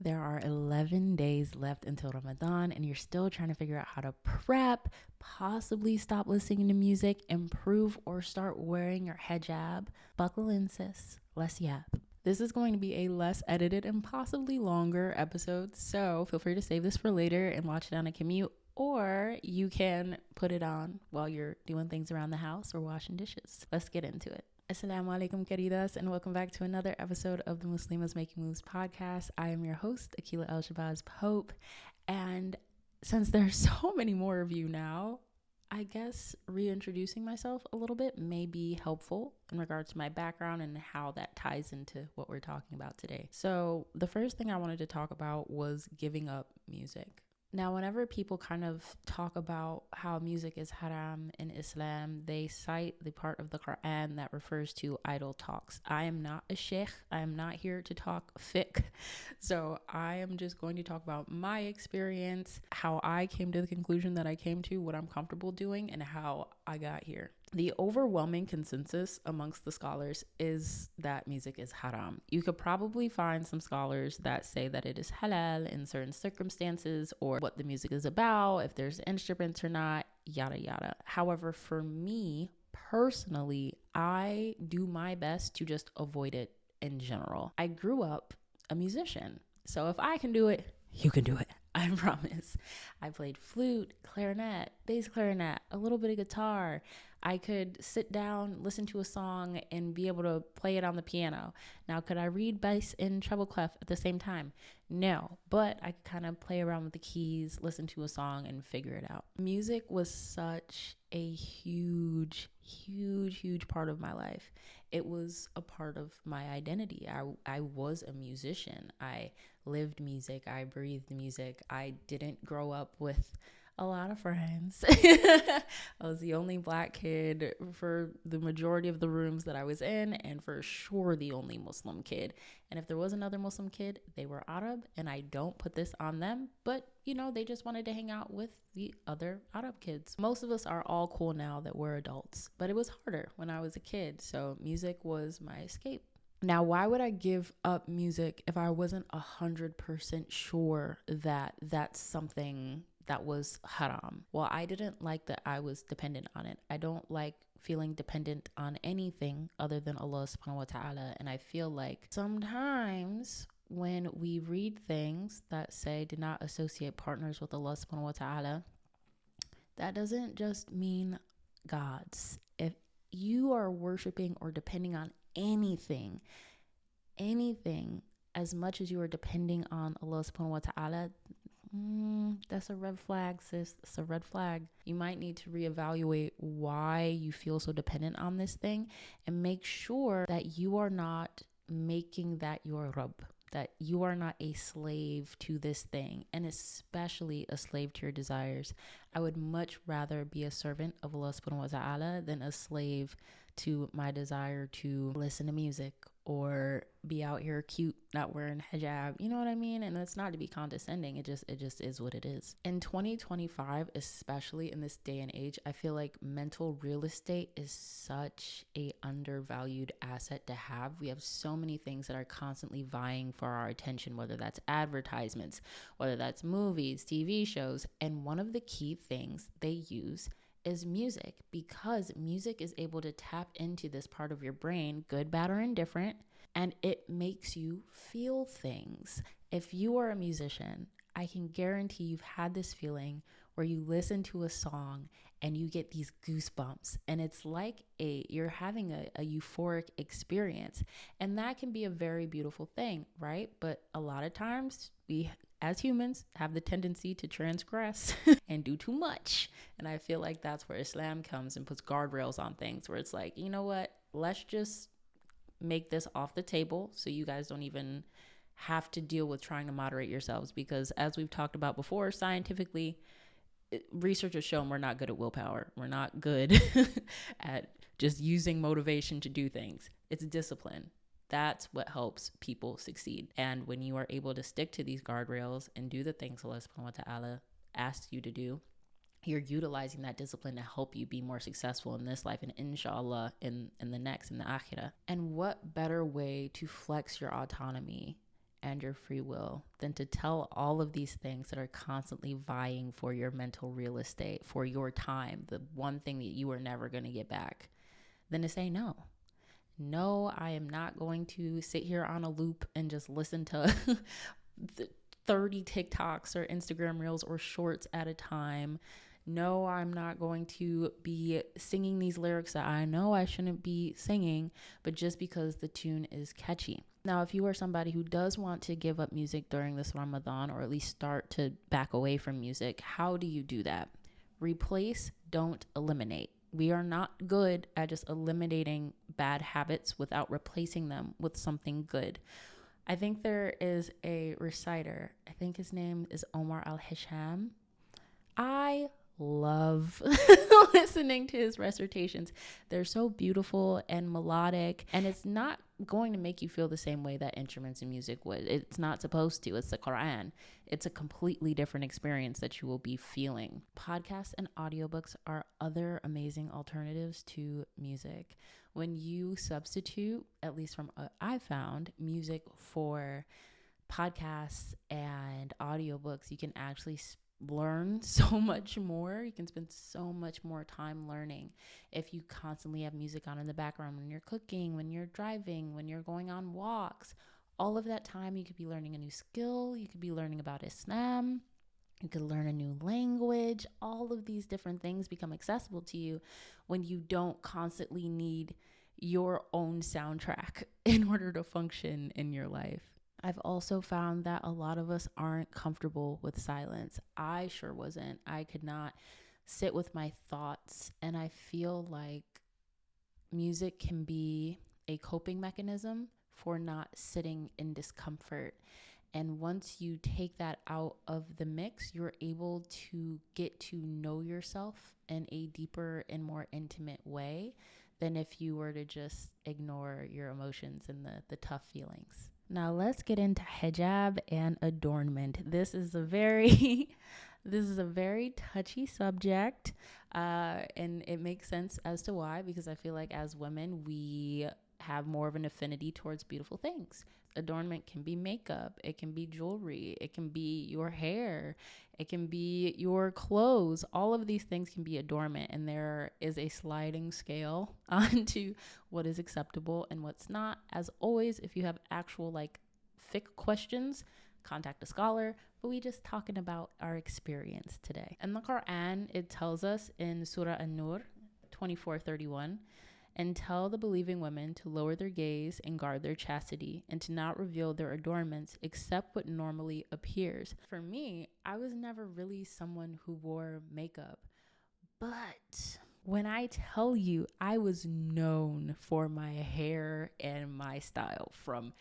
There are 11 days left until Ramadan, and you're still trying to figure out how to prep, possibly stop listening to music, improve, or start wearing your hijab. Buckle in, sis. Let's yap. This is going to be a less edited and possibly longer episode, so feel free to save this for later and watch it on a commute, or you can put it on while you're doing things around the house or washing dishes. Let's get into it. Assalamu alaikum, queridas, and welcome back to another episode of the Muslimahs Making Moves podcast. I am your host, Aqilah El-Shabazz Pope, and since there's so many more of you now, I guess reintroducing myself a little bit may be helpful in regards to my background and how that ties into what we're talking about today. So the first thing I wanted to talk about was giving up music. Now, whenever people kind of talk about how music is haram in Islam, they cite the part of the Quran that refers to idle talks. I am not a sheikh. I am not here to talk fiqh. So I am just going to talk about my experience, how I came to the conclusion that I came to, what I'm comfortable doing, and how I got here. The overwhelming consensus amongst the scholars is that music is haram. You could probably find some scholars that say that it is halal in certain circumstances, or what the music is about, if there's instruments or not, yada yada. However, for me personally, I do my best to just avoid it in general. I grew up a musician, so if I can do it, you can do it. I promise. I played flute, clarinet, bass clarinet, a little bit of guitar. I could sit down, listen to a song, and be able to play it on the piano. Now, could I read bass and treble clef at the same time? No, but I could kind of play around with the keys, listen to a song, and figure it out. Music was such a huge part of my life. It was a part of my identity. I was a musician. I lived music. I breathed music. I didn't grow up with a lot of friends. I was the only black kid for the majority of the rooms that I was in, and for sure the only Muslim kid. And if there was another Muslim kid, they were Arab, and I don't put this on them, but they just wanted to hang out with the other Arab kids. Most of us are all cool now that we're adults, but it was harder when I was a kid, so music was my escape. Now, why would I give up music if I wasn't 100% sure that that's something that was haram? Well, I didn't like that I was dependent on it. I don't like feeling dependent on anything other than Allah subhanahu wa ta'ala. And I feel like sometimes when we read things that say do not associate partners with Allah subhanahu wa ta'ala, that doesn't just mean gods. If you are worshiping or depending on anything as much as you are depending on Allah subhanahu wa ta'ala, that's a red flag, sis. It's a red flag. You might need to reevaluate why you feel so dependent on this thing, and make sure that you are not making that your Rabb, that you are not a slave to this thing, and especially a slave to your desires. I would much rather be a servant of Allah subhanahu wa ta'ala than a slave to my desire to listen to music or be out here cute, not wearing hijab. You know what I mean? And it's not to be condescending. It just is what it is. In 2025, especially in this day and age, I feel like mental real estate is such a undervalued asset to have. We have so many things that are constantly vying for our attention, whether that's advertisements, whether that's movies, TV shows. And one of the key things they use is music, because music is able to tap into this part of your brain, good, bad, or indifferent, and it makes you feel things. If you are a musician, I can guarantee you've had this feeling where you listen to a song and you get these goosebumps, and it's like you're having a euphoric experience, and that can be a very beautiful thing, right? But a lot of times we as humans have the tendency to transgress and do too much. And I feel like that's where Islam comes and puts guardrails on things, where it's like, you know what, let's just make this off the table so you guys don't even have to deal with trying to moderate yourselves. Because as we've talked about before, scientifically, research has shown we're not good at willpower. We're not good at just using motivation to do things. It's discipline. That's what helps people succeed. And when you are able to stick to these guardrails and do the things Allah subhanahu wa ta'ala asks you to do, you're utilizing that discipline to help you be more successful in this life and inshallah in the next, in the Aqilah. And what better way to flex your autonomy and your free will than to tell all of these things that are constantly vying for your mental real estate, for your time, the one thing that you are never going to get back, than to say no. No, I am not going to sit here on a loop and just listen to 30 TikToks or Instagram reels or shorts at a time. No, I'm not going to be singing these lyrics that I know I shouldn't be singing, but just because the tune is catchy. Now, if you are somebody who does want to give up music during this Ramadan, or at least start to back away from music, how do you do that? Replace, don't eliminate. We are not good at just eliminating bad habits without replacing them with something good. I think there is a reciter, I think his name is Omar Al-Hisham. I love listening to his recitations. They're so beautiful and melodic, and it's not going to make you feel the same way that instruments and music would. It's not supposed to. It's the Quran. It's a completely different experience that you will be feeling. Podcasts and audiobooks are other amazing alternatives to music. When you substitute, at least from what I found, music for podcasts and audiobooks, you can actually learn so much more. You can spend so much more time learning if you constantly have music on in the background when you're cooking, when you're driving, when you're going on walks. All of that time you could be learning a new skill. You could be learning about Islam. You could learn a new language. All of these different things become accessible to you when you don't constantly need your own soundtrack in order to function in your life. I've also found that a lot of us aren't comfortable with silence. I sure wasn't. I could not sit with my thoughts, and I feel like music can be a coping mechanism for not sitting in discomfort. And once you take that out of the mix, you're able to get to know yourself in a deeper and more intimate way than if you were to just ignore your emotions and the tough feelings. Now let's get into hijab and adornment. This is a very touchy subject, and it makes sense as to why, because I feel like as women, we have more of an affinity towards beautiful things. Adornment can be makeup, it can be jewelry, it can be your hair, it can be your clothes. All of these things can be adornment, and there is a sliding scale onto what is acceptable and what's not. As always, if you have actual fiqh questions, contact a scholar, but we just talking about our experience today. In the Quran, it tells us in Surah An-Nur 24:31, and tell the believing women to lower their gaze and guard their chastity, and to not reveal their adornments except what normally appears. For me, I was never really someone who wore makeup, but when I tell you, I was known for my hair and my style from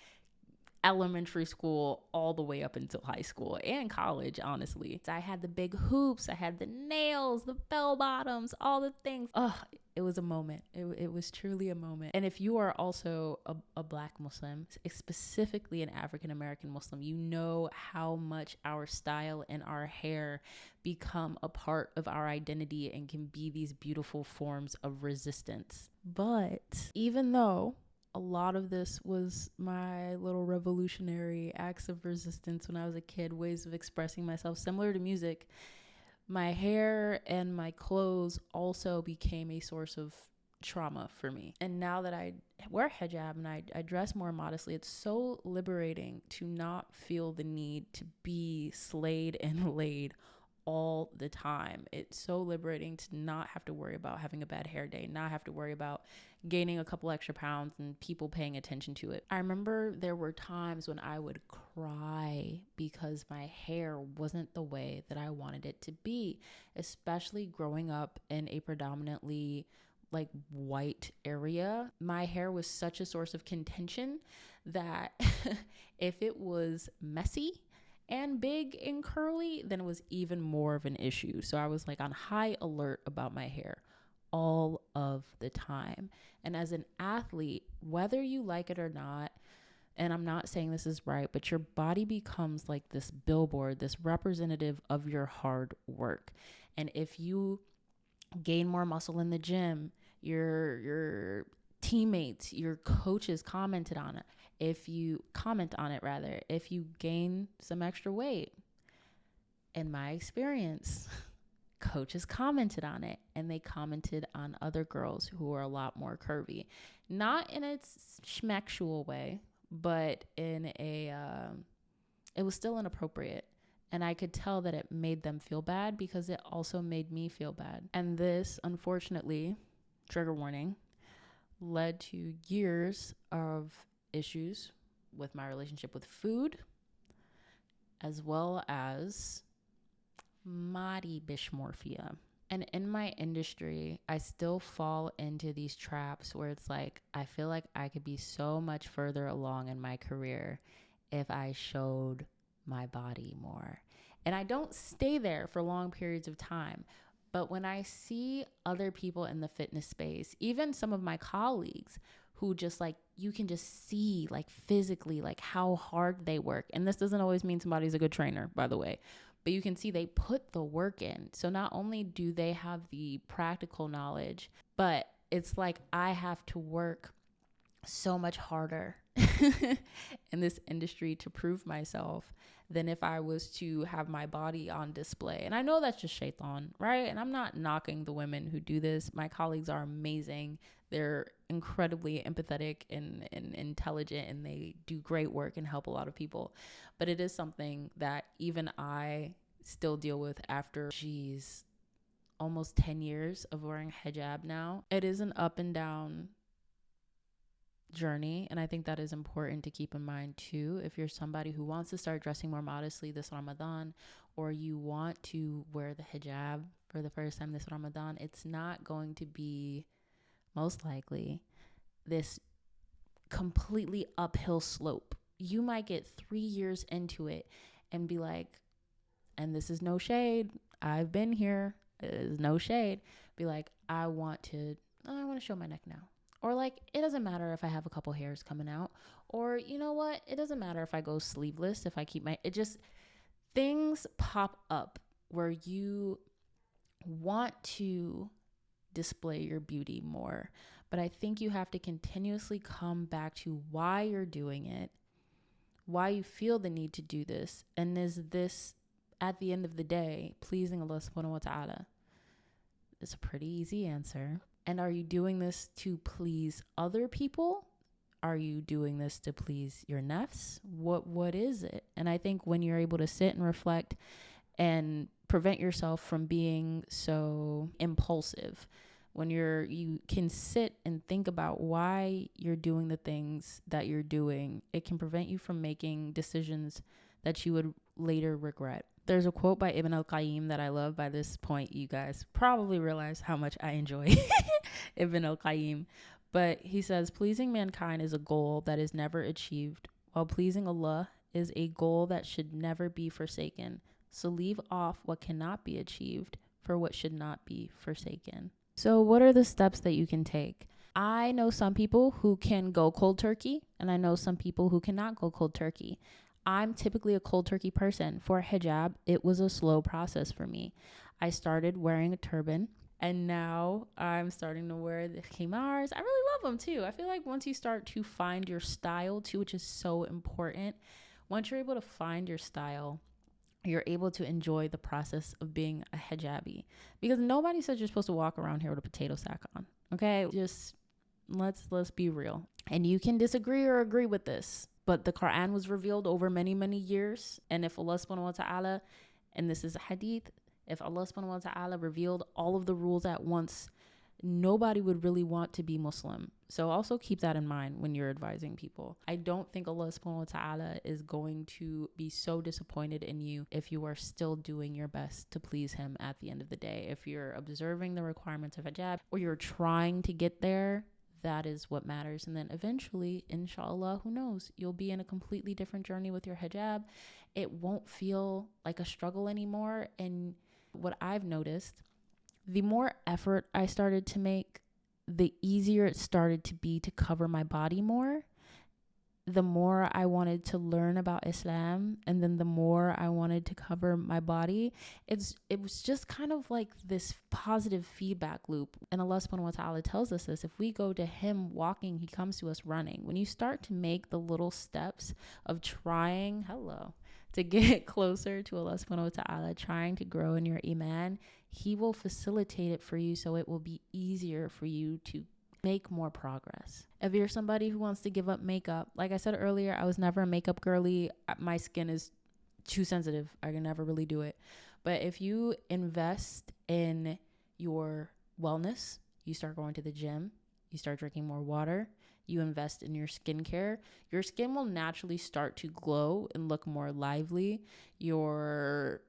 elementary school all the way up until high school and college, honestly. So I had the big hoops, I had the nails, the bell bottoms, all the things. It was a moment. It was truly a moment. And if you are also a Black Muslim, specifically an African-American Muslim, you know how much our style and our hair become a part of our identity and can be these beautiful forms of resistance. But even though a lot of this was my little revolutionary acts of resistance when I was a kid, ways of expressing myself similar to music, my hair and my clothes also became a source of trauma for me. And now that I wear hijab and I dress more modestly, it's so liberating to not feel the need to be slayed and laid all the time. It's so liberating to not have to worry about having a bad hair day, not have to worry about gaining a couple extra pounds and people paying attention to it. I remember there were times when I would cry because my hair wasn't the way that I wanted it to be, especially growing up in a predominantly white area. My hair was such a source of contention that if it was messy and big and curly, then it was even more of an issue. So I was on high alert about my hair all of the time. And as an athlete, whether you like it or not, and I'm not saying this is right, but your body becomes like this billboard, this representative of your hard work. And if you gain more muscle in the gym, your teammates, your coaches commented on it. if you comment on it, rather, if you gain some extra weight. In my experience, coaches commented on it, and they commented on other girls who were a lot more curvy, not in a schmexual way, but in a, it was still inappropriate. And I could tell that it made them feel bad because it also made me feel bad. And this, unfortunately, trigger warning, led to years of issues with my relationship with food, as well as body dysmorphia. And in my industry, I still fall into these traps where it's like, I feel like I could be so much further along in my career if I showed my body more. And I don't stay there for long periods of time. But when I see other people in the fitness space, even some of my colleagues who just like, you can just see like physically like how hard they work. And this doesn't always mean somebody's a good trainer, by the way, but you can see they put the work in. So not only do they have the practical knowledge, but it's like I have to work so much harder in this industry to prove myself than if I was to have my body on display. And I know that's just shaitan, right? And I'm not knocking the women who do this. My colleagues are amazing. They're incredibly empathetic and intelligent, and they do great work and help a lot of people. But it is something that even I still deal with after, almost 10 years of wearing hijab now. It is an up and down journey, and I think that is important to keep in mind too. If you're somebody who wants to start dressing more modestly this Ramadan, or you want to wear the hijab for the first time this Ramadan, it's not going to be, most likely, this completely uphill slope. You might get 3 years into it and be like, and this is no shade, I've been here, it is no shade, be like, I want to show my neck now. Or like, it doesn't matter if I have a couple hairs coming out. Or you know what? It doesn't matter if I go sleeveless, if I keep things pop up where you want to display your beauty more. But I think you have to continuously come back to why you're doing it, why you feel the need to do this. And is this, at the end of the day, pleasing Allah subhanahu wa ta'ala? It's a pretty easy answer. And are you doing this to please other people? Are you doing this to please your nafs? What is it? And I think when you're able to sit and reflect and prevent yourself from being so impulsive, when you can sit and think about why you're doing the things that you're doing, it can prevent you from making decisions that you would later regret. There's a quote by Ibn al-Qayyim that I love. By this point, you guys probably realize how much I enjoy Ibn al-Qayyim. But he says, pleasing mankind is a goal that is never achieved, while pleasing Allah is a goal that should never be forsaken. So leave off what cannot be achieved for what should not be forsaken. So what are the steps that you can take? I know some people who can go cold turkey, and I know some people who cannot go cold turkey. I'm typically a cold turkey person. For hijab, it was a slow process for me. I started wearing a turban, and now I'm starting to wear the khimars. I really love them too. I feel like once you start to find your style too, which is so important, once you're able to find your style, you're able to enjoy the process of being a hijabi. Because nobody says you're supposed to walk around here with a potato sack on. Okay? Just let's be real. And you can disagree or agree with this, but the Quran was revealed over many, many years. And if Allah subhanahu wa ta'ala, and this is a hadith, if Allah subhanahu wa ta'ala revealed all of the rules at once, nobody would really want to be Muslim. So also keep that in mind when you're advising people. I don't think Allah subhanahu wa ta'ala is going to be so disappointed in you if you are still doing your best to please him at the end of the day. If you're observing the requirements of hijab, or you're trying to get there, that is what matters. And then eventually, inshallah, who knows, you'll be in a completely different journey with your hijab. It won't feel like a struggle anymore. And what I've noticed, the more effort I started to make, the easier it started to be to cover my body more. the more I wanted to learn about Islam, and then the more I wanted to cover my body, it was just kind of like this positive feedback loop. And Allah subhanahu wa ta'ala tells us this: if we go to him walking, he comes to us running. When you start to make the little steps of trying to get closer to Allah subhanahu wa ta'ala, trying to grow in your iman, he will facilitate it for you, so it will be easier for you to make more progress. If you're somebody who wants to give up makeup, like I said earlier, I was never a makeup girly. My skin is too sensitive. I can never really do it. But if you invest in your wellness, you start going to the gym, you start drinking more water, you invest in your skincare, your skin will naturally start to glow and look more lively. Your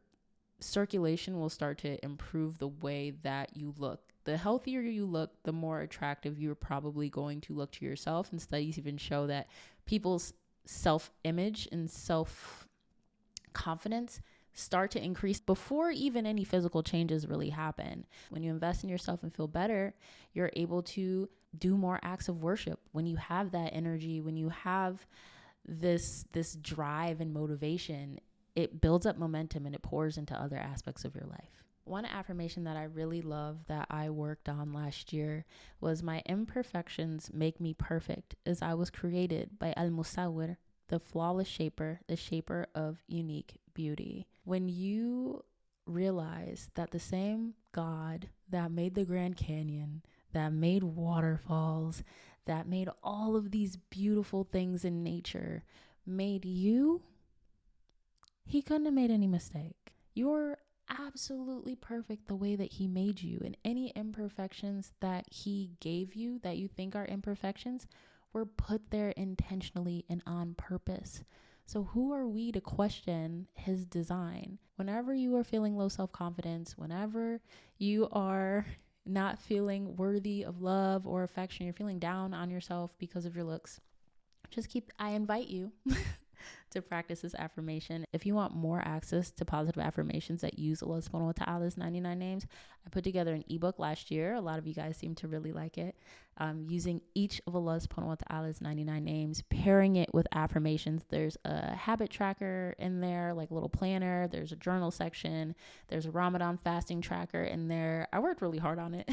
circulation will start to improve the way that you look. The healthier you look, the more attractive you're probably going to look to yourself. And studies even show that people's self-image and self-confidence start to increase before even any physical changes really happen. When you invest in yourself and feel better, you're able to do more acts of worship. When you have that energy, when you have this drive and motivation, it builds up momentum and it pours into other aspects of your life. One affirmation that I really love that I worked on last year was: my imperfections make me perfect, as I was created by Al-Musawwir, the flawless shaper, the shaper of unique beauty. When you realize that the same God that made the Grand Canyon, that made waterfalls, that made all of these beautiful things in nature, made you, he couldn't have made any mistake. You're absolutely perfect the way that he made you, and any imperfections that he gave you that you think are imperfections were put there intentionally and on purpose. So who are we to question his design? Whenever you are feeling low self-confidence, whenever you are not feeling worthy of love or affection, you're feeling down on yourself because of your looks, I invite you to practice this affirmation. If you want more access to positive affirmations that use Allah subhanahu wa ta'ala's 99 names, I put together an ebook last year. A lot of you guys seem to really like it. Using each of Allah subhanahu wa ta'ala's 99 names, pairing it with affirmations. There's a habit tracker in there, like a little planner. There's a journal section. There's a Ramadan fasting tracker in there. I worked really hard on it.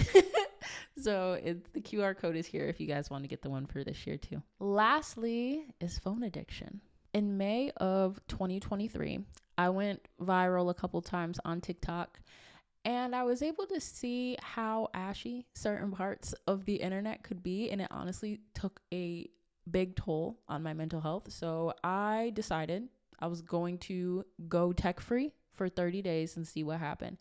So the QR code is here if you guys want to get the one for this year too. Lastly is phone addiction. In May of 2023, I went viral a couple times on TikTok, and I was able to see how ashy certain parts of the internet could be, and it honestly took a big toll on my mental health. So I decided I was going to go tech-free for 30 days and see what happened.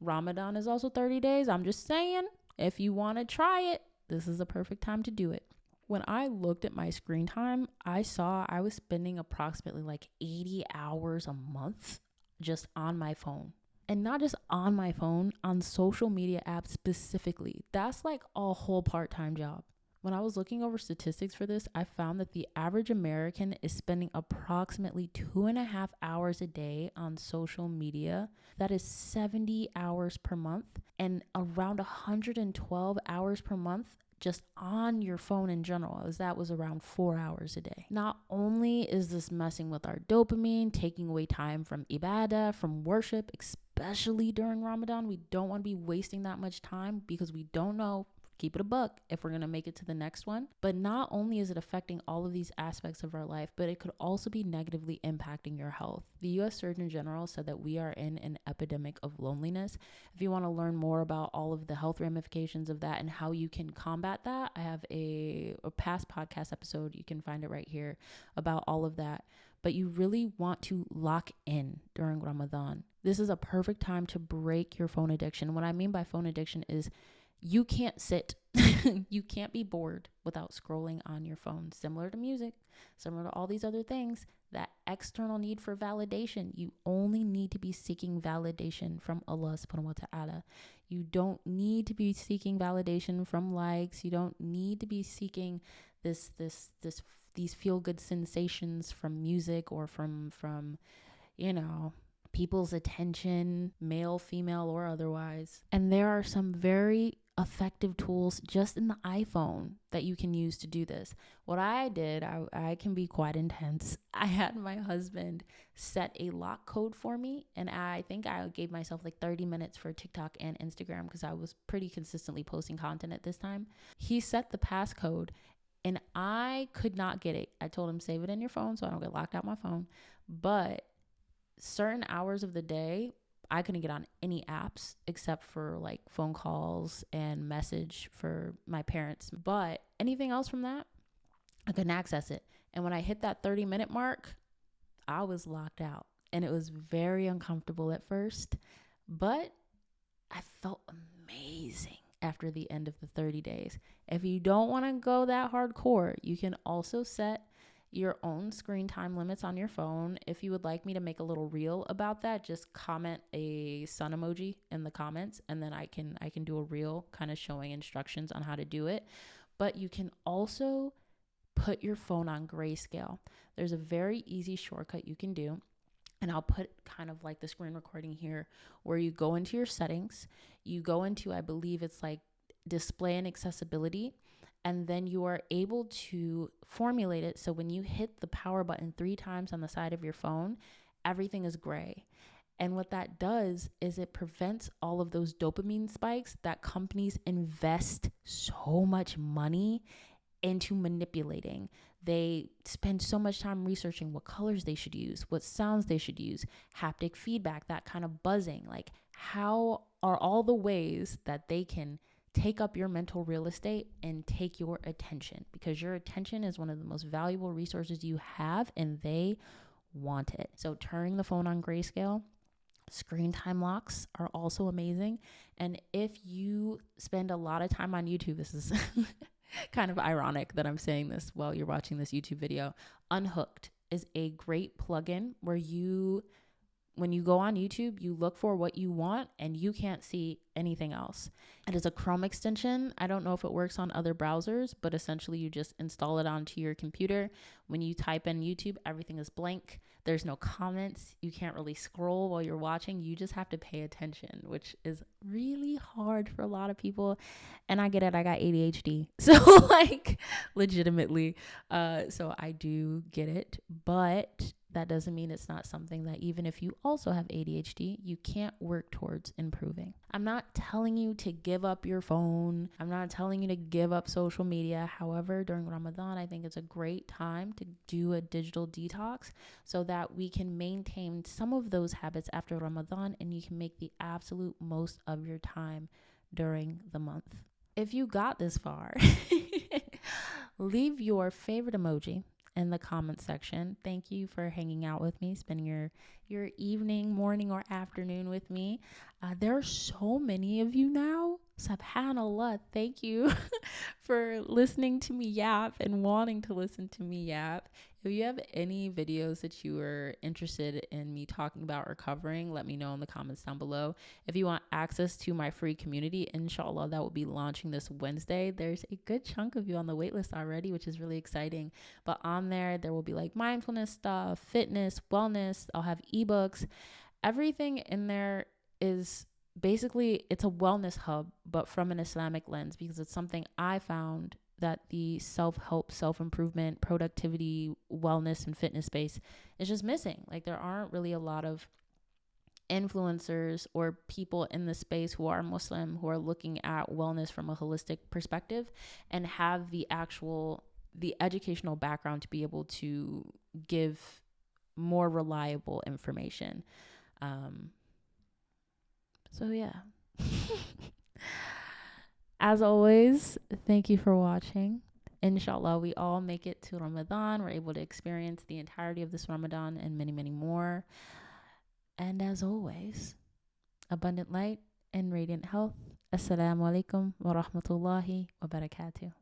Ramadan is also 30 days. I'm just saying, if you want to try it, this is the perfect time to do it. When I looked at my screen time, I saw I was spending approximately like 80 hours a month just on my phone. And not just on my phone, on social media apps specifically. That's like a whole part-time job. When I was looking over statistics for this, I found that the average American is spending approximately 2.5 hours a day on social media. That is 70 hours per month, and around 112 hours per month just on your phone in general, as that was around 4 hours a day. Not only is this messing with our dopamine, taking away time from ibadah, from worship, especially during Ramadan, we don't want to be wasting that much time because we don't know, keep it a buck, if we're going to make it to the next one. But not only is it affecting all of these aspects of our life, but it could also be negatively impacting your health. The U.S. Surgeon General said that we are in an epidemic of loneliness. If you want to learn more about all of the health ramifications of that and how you can combat that, I have a past podcast episode, you can find it right here, about all of that. But you really want to lock in during Ramadan. This is a perfect time to break your phone addiction. What I mean by phone addiction is you can't sit. You can't be bored without scrolling on your phone. Similar to music, similar to all these other things, that external need for validation. You only need to be seeking validation from Allah subhanahu wa ta'ala. You don't need to be seeking validation from likes. You don't need to be seeking these feel-good sensations from music or from people's attention, male, female, or otherwise. And there are some very effective tools just in the iPhone that you can use to do this. What I did, I can be quite intense. I had my husband set a lock code for me, and I think I gave myself like 30 minutes for TikTok and Instagram because I was pretty consistently posting content at this time. He set the passcode and I could not get it. I told him, save it in your phone so I don't get locked out my phone. But certain hours of the day, I couldn't get on any apps except for like phone calls and message for my parents. But anything else from that, I couldn't access it. And when I hit that 30-minute mark, I was locked out. And it was very uncomfortable at first, but I felt amazing after the end of the 30 days. If you don't want to go that hardcore, you can also set your own screen time limits on your phone. If you would like me to make a little reel about that, just comment a sun emoji in the comments, and then I can do a reel kind of showing instructions on how to do it. But you can also put your phone on grayscale. There's a very easy shortcut you can do, and I'll put kind of like the screen recording here, where you go into your settings, you go into, I believe it's like display and accessibility, and then you are able to formulate it so when you hit the power button 3 times on the side of your phone, everything is gray. And what that does is it prevents all of those dopamine spikes that companies invest so much money into manipulating. They spend so much time researching what colors they should use, what sounds they should use, haptic feedback, that kind of buzzing. Like, how are all the ways that they can take up your mental real estate and take your attention, because your attention is one of the most valuable resources you have and they want it. So turning the phone on grayscale, screen time locks are also amazing. And if you spend a lot of time on YouTube, this is kind of ironic that I'm saying this while you're watching this YouTube video. Unhooked is a great plugin where when you go on YouTube, you look for what you want and you can't see anything else. It is a Chrome extension. I don't know if it works on other browsers, but essentially you just install it onto your computer. When you type in YouTube, everything is blank. There's no comments. You can't really scroll while you're watching. You just have to pay attention, which is really hard for a lot of people. And I get it. I got ADHD. So like legitimately. So I do get it, but that doesn't mean it's not something that even if you also have ADHD, you can't work towards improving. I'm not telling you to give up your phone. I'm not telling you to give up social media. However, during Ramadan, I think it's a great time to do a digital detox so that we can maintain some of those habits after Ramadan and you can make the absolute most of your time during the month. If you got this far, leave your favorite emoji in the comment section. Thank you for hanging out with me, spending your evening, morning, or afternoon with me. There are so many of you now. Subhanallah, thank you for listening to me yap and wanting to listen to me yap. If you have any videos that you are interested in me talking about or covering, let me know in the comments down below. If you want access to my free community, inshallah, that will be launching this Wednesday. There's a good chunk of you on the waitlist already, which is really exciting. But on there will be like mindfulness stuff, fitness, wellness. I'll have ebooks. Everything in there is basically, it's a wellness hub, but from an Islamic lens, because it's something I found that the self-help, self-improvement, productivity, wellness, and fitness space is just missing. Like, there aren't really a lot of influencers or people in the space who are Muslim who are looking at wellness from a holistic perspective and have the educational background to be able to give more reliable information. So yeah. As always, thank you for watching. Inshallah, we all make it to Ramadan. We're able to experience the entirety of this Ramadan and many, many more. And as always, abundant light and radiant health. Assalamu alaikum wa rahmatullahi wa barakatuh.